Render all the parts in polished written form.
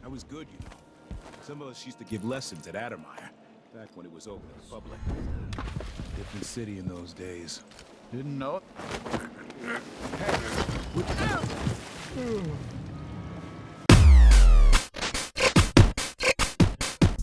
I was good, you know. Some of us used to give lessons at Addermeyer, back when it was open to the public. Different city in those days. Didn't know it.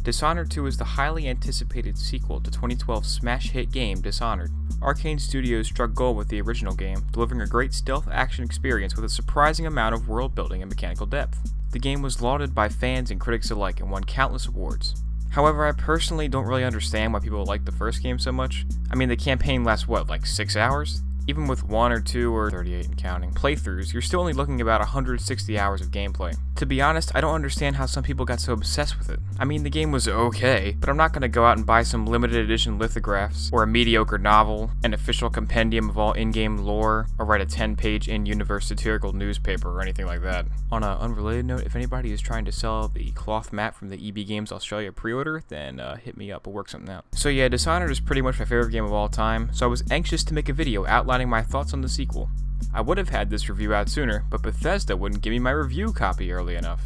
Dishonored 2 is the highly anticipated sequel to 2012's smash hit game Dishonored. Arcane Studios struck gold with the original game, delivering a great stealth action experience with a surprising amount of world building and mechanical depth. The game was lauded by fans and critics alike and won countless awards. However, I personally don't really understand why people like the first game so much. I mean, the campaign lasts what, like 6 hours? Even with 1 or 2 or 38 and counting playthroughs, you're still only looking about 160 hours of gameplay. To be honest, I don't understand how some people got so obsessed with it. I mean, the game was okay, but I'm not gonna go out and buy some limited edition lithographs, or a mediocre novel, an official compendium of all in-game lore, or write a 10-page in-universe satirical newspaper or anything like that. On an unrelated note, if anybody is trying to sell the cloth mat from the EB Games Australia pre-order, then hit me up, we'll work something out. So yeah, Dishonored is pretty much my favorite game of all time, so I was anxious to make a video outlining my thoughts on the sequel. I would have had this review out sooner, but Bethesda wouldn't give me my review copy early enough.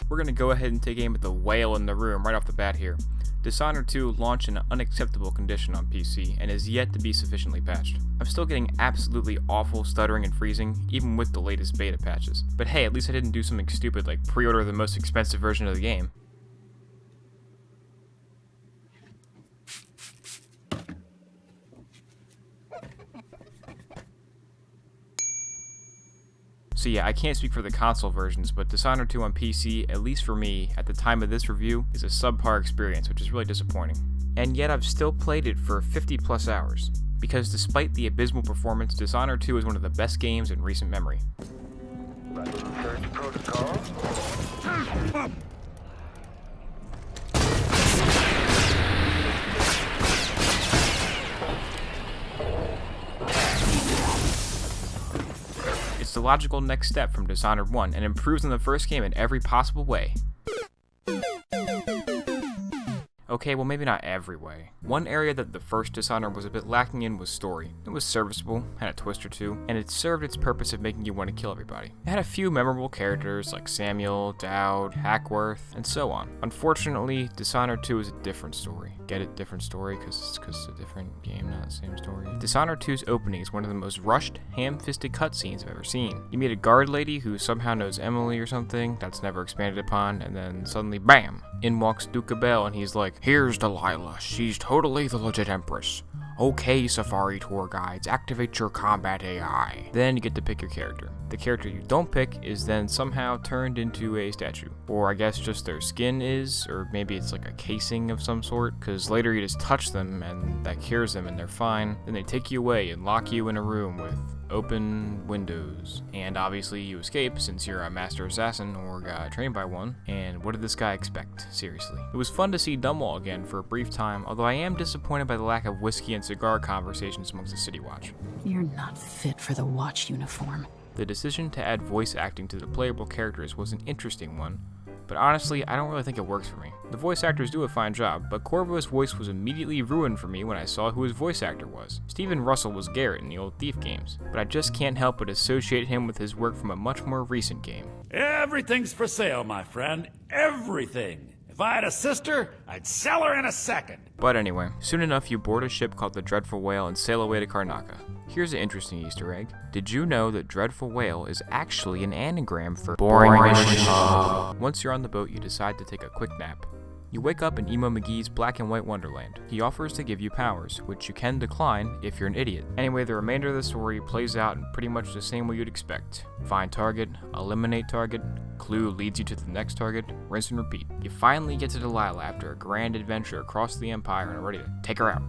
We're gonna go ahead and take aim at the whale in the room right off the bat here. Dishonored 2 launched in an unacceptable condition on PC and is yet to be sufficiently patched. I'm still getting absolutely awful stuttering and freezing, even with the latest beta patches. But hey, at least I didn't do something stupid like pre-order the most expensive version of the game. So yeah, I can't speak for the console versions, but Dishonored 2 on PC, at least for me, at the time of this review, is a subpar experience, which is really disappointing. And yet I've still played it for 50 plus hours, because despite the abysmal performance, Dishonored 2 is one of the best games in recent memory. It's the logical next step from Dishonored 1 and improves on the first game in every possible way. Okay, well maybe not every way. One area that the first Dishonored was a bit lacking in was story. It was serviceable, had a twist or two, and it served its purpose of making you want to kill everybody. It had a few memorable characters like Samuel, Dowd, Hackworth, and so on. Unfortunately, Dishonored 2 is a different story. Get it? Different story? Because it's a different game, not the same story. Dishonored 2's opening is one of the most rushed, ham-fisted cutscenes I've ever seen. You meet a guard lady who somehow knows Emily or something, that's never expanded upon, and then suddenly, BAM! In walks Duke Bell and he's like, "Here's Delilah, she's totally the legit Empress. Okay, Safari tour guides, activate your combat AI." Then you get to pick your character. The character you don't pick is then somehow turned into a statue. Or I guess just their skin is, or maybe it's like a casing of some sort, because later you just touch them and that cures them and they're fine. Then they take you away and lock you in a room with open windows. And obviously you escape since you're a master assassin or got trained by one. And what did this guy expect? Seriously. It was fun to see Dunwall again for a brief time, although I am disappointed by the lack of whiskey and cigar conversations amongst the City Watch. You're not fit for the Watch uniform. The decision to add voice acting to the playable characters was an interesting one, but honestly, I don't really think it works for me. The voice actors do a fine job, but Corvo's voice was immediately ruined for me when I saw who his voice actor was. Stephen Russell was Garrett in the old Thief games, but I just can't help but associate him with his work from a much more recent game. Everything's for sale, my friend. Everything. If I had a sister, I'd sell her in a second. But anyway, soon enough you board a ship called the Dreadful Whale and sail away to Karnaca. Here's an interesting Easter egg. Did you know that Dreadful Whale is actually an anagram for Boring Mission Hub? Once you're on the boat, you decide to take a quick nap. You wake up in Emo McGee's black and white wonderland. He offers to give you powers, which you can decline if you're an idiot. Anyway, the remainder of the story plays out in pretty much the same way you'd expect. Find target, eliminate target, clue leads you to the next target, rinse and repeat. You finally get to Delilah after a grand adventure across the Empire and are ready to take her out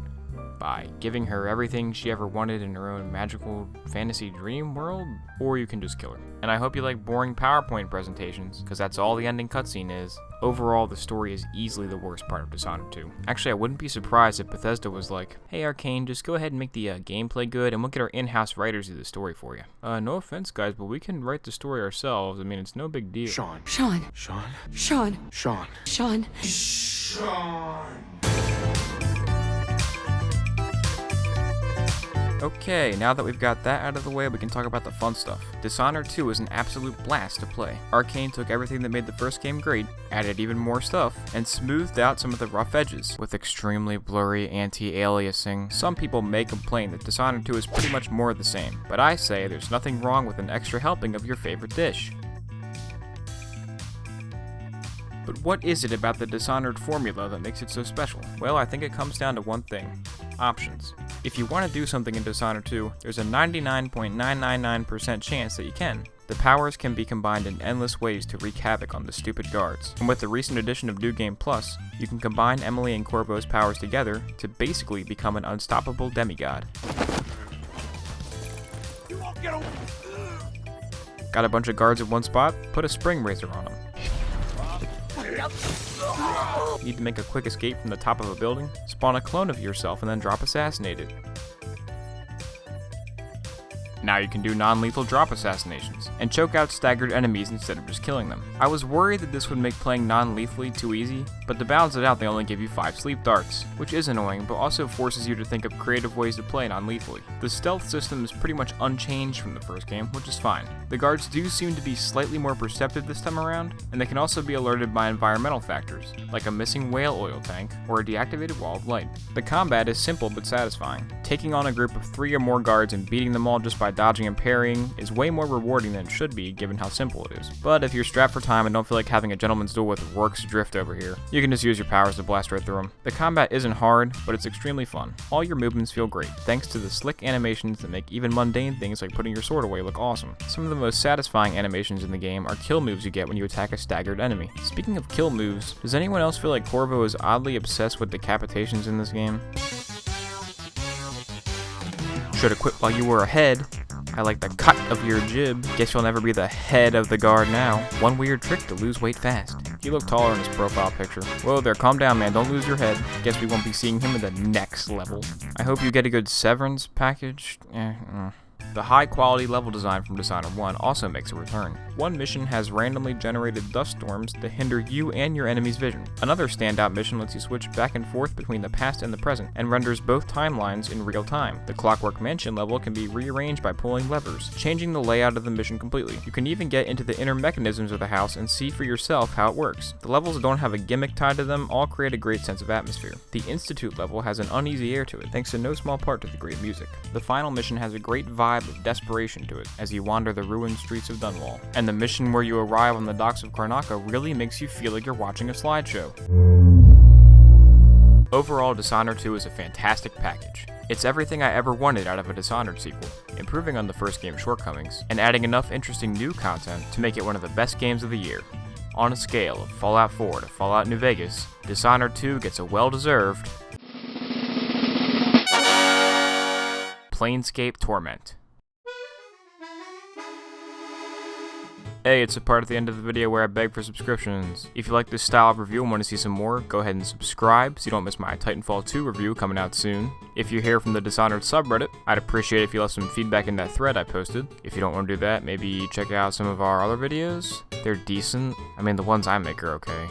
by giving her everything she ever wanted in her own magical fantasy dream world, or you can just kill her. And I hope you like boring PowerPoint presentations, because that's all the ending cutscene is. Overall, the story is easily the worst part of Dishonored 2. Actually, I wouldn't be surprised if Bethesda was like, "Hey Arcane, just go ahead and make the gameplay good, and we'll get our in-house writers to do the story for you. No offense, guys, but we can write the story ourselves. I mean, it's no big deal." Sean. Sean. Sean. Sean. Sean. Sean. Sean. Okay, now that we've got that out of the way, we can talk about the fun stuff. Dishonored 2 is an absolute blast to play. Arcane took everything that made the first game great, added even more stuff, and smoothed out some of the rough edges, with extremely blurry anti-aliasing. Some people may complain that Dishonored 2 is pretty much more of the same, but I say there's nothing wrong with an extra helping of your favorite dish. But what is it about the Dishonored formula that makes it so special? Well, I think it comes down to one thing: options. If you want to do something in Dishonored 2, there's a 99.999% chance that you can. The powers can be combined in endless ways to wreak havoc on the stupid guards. And with the recent addition of New Game Plus, you can combine Emily and Corvo's powers together to basically become an unstoppable demigod. You won't get away. Got a bunch of guards at one spot? Put a spring razor on them. Need to make a quick escape from the top of a building? Spawn a clone of yourself and then drop assassinated. Now you can do non-lethal drop assassinations, and choke out staggered enemies instead of just killing them. I was worried that this would make playing non-lethally too easy, but to balance it out they only give you 5 sleep darts, which is annoying but also forces you to think of creative ways to play non-lethally. The stealth system is pretty much unchanged from the first game, which is fine. The guards do seem to be slightly more perceptive this time around, and they can also be alerted by environmental factors, like a missing whale oil tank or a deactivated wall of light. The combat is simple but satisfying. Taking on a group of 3 or more guards and beating them all just by dodging and parrying is way more rewarding than it should be given how simple it is. But if you're strapped for time and don't feel like having a gentleman's duel with Rourke's Drift over here, you can just use your powers to blast right through them. The combat isn't hard, but it's extremely fun. All your movements feel great, thanks to the slick animations that make even mundane things like putting your sword away look awesome. Some of the most satisfying animations in the game are kill moves you get when you attack a staggered enemy. Speaking of kill moves, does anyone else feel like Corvo is oddly obsessed with decapitations in this game? Should've quit while you were ahead. I like the cut of your jib. Guess you'll never be the head of the guard now. One weird trick to lose weight fast. You look taller in his profile picture. Whoa there, calm down man, don't lose your head. Guess we won't be seeing him at the next level. I hope you get a good severance package. The high quality level design from Dishonored 1 also makes a return. One mission has randomly generated dust storms that hinder you and your enemy's vision. Another standout mission lets you switch back and forth between the past and the present, and renders both timelines in real time. The Clockwork Mansion level can be rearranged by pulling levers, changing the layout of the mission completely. You can even get into the inner mechanisms of the house and see for yourself how it works. The levels that don't have a gimmick tied to them all create a great sense of atmosphere. The Institute level has an uneasy air to it, thanks in no small part to the great music. The final mission has a great vibe of desperation to it as you wander the ruined streets of Dunwall. And the mission where you arrive on the docks of Karnaca really makes you feel like you're watching a slideshow. Overall, Dishonored 2 is a fantastic package. It's everything I ever wanted out of a Dishonored sequel, improving on the first game's shortcomings, and adding enough interesting new content to make it one of the best games of the year. On a scale of Fallout 4 to Fallout New Vegas, Dishonored 2 gets a well-deserved Planescape Torment. Hey, it's a part at the end of the video where I beg for subscriptions. If you like this style of review and want to see some more, go ahead and subscribe so you don't miss my Titanfall 2 review coming out soon. If you're here from the Dishonored subreddit, I'd appreciate it if you left some feedback in that thread I posted. If you don't want to do that, maybe check out some of our other videos. They're decent. I mean, the ones I make are okay.